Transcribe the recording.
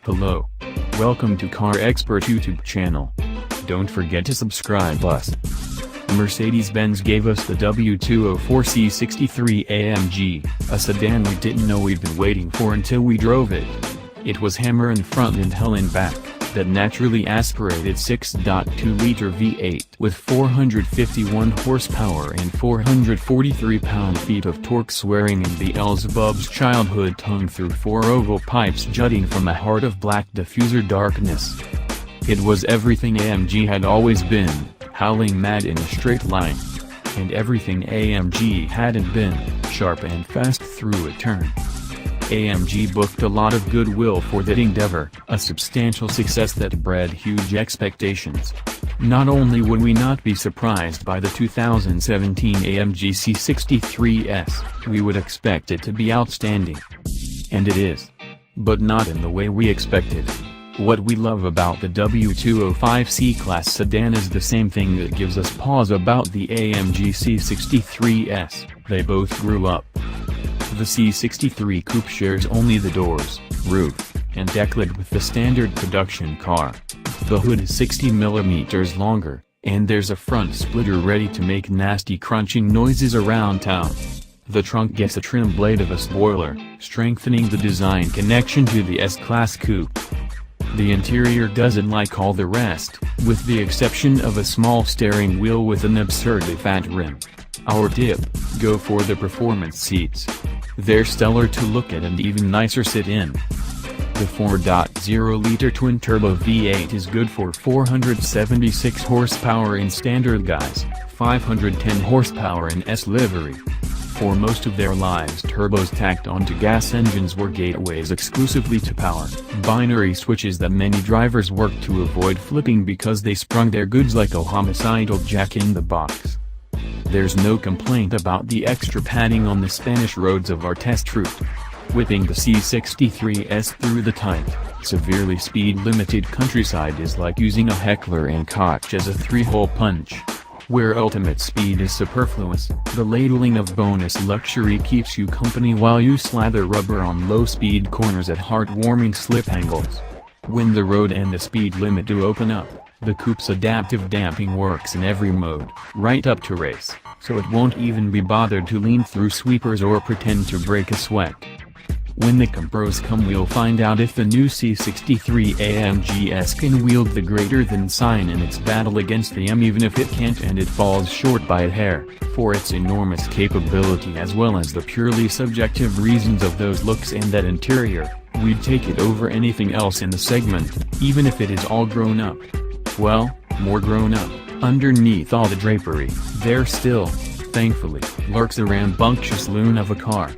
Hello. Welcome to Car Expert YouTube channel. Don't forget to subscribe us. Mercedes-Benz gave us the W204 C63 AMG, a sedan we didn't know we'd been waiting for until we drove it. It was hammer in front and hell in back, that naturally aspirated 6.2-liter V8 with 451 horsepower and 443 pound-feet of torque, swearing in Beelzebub's childhood tongue through four oval pipes jutting from a heart of black diffuser darkness. It was everything AMG had always been, howling mad in a straight line. And everything AMG hadn't been, sharp and fast through a turn. AMG booked a lot of goodwill for that endeavor, a substantial success that bred huge expectations. Not only would we not be surprised by the 2017 AMG C63s, we would expect it to be outstanding. And it is. But not in the way we expected. What we love about the W205 C-Class sedan is the same thing that gives us pause about the AMG C63s, they both grew up. The C63 Coupe shares only the doors, roof, and deck lid with the standard production car. The hood is 60mm longer, and there's a front splitter ready to make nasty crunching noises around town. The trunk gets a trim blade of a spoiler, strengthening the design connection to the S-Class Coupe. The interior doesn't like all the rest, with the exception of a small steering wheel with an absurdly fat rim. Our tip: go for the performance seats. They're stellar to look at and even nicer sit in. The 4.0-liter twin-turbo V8 is good for 476 horsepower in standard guise, 510 horsepower in S livery. For most of their lives, turbos tacked onto gas engines were gateways exclusively to power, binary switches that many drivers worked to avoid flipping because they sprung their goods like a homicidal jack-in-the-box. There's no complaint about the extra padding on the Spanish roads of our test route. Whipping the C63s through the tight, severely speed-limited countryside is like using a Heckler & Koch as a three-hole punch. Where ultimate speed is superfluous, the ladling of bonus luxury keeps you company while you slather rubber on low-speed corners at heartwarming slip angles. When the road and the speed limit do open up, the Coupe's adaptive damping works in every mode, right up to race, so it won't even be bothered to lean through sweepers or pretend to break a sweat. When the compros come, we'll find out if the new C63 AMGs can wield the greater than sign in its battle against the M, even if it can't, and it falls short by a hair, for its enormous capability as well as the purely subjective reasons of those looks and that interior. We'd take it over anything else in the segment, even if it is all grown up. Well, more grown up. Underneath all the drapery, there still, thankfully, lurks a rambunctious loon of a car.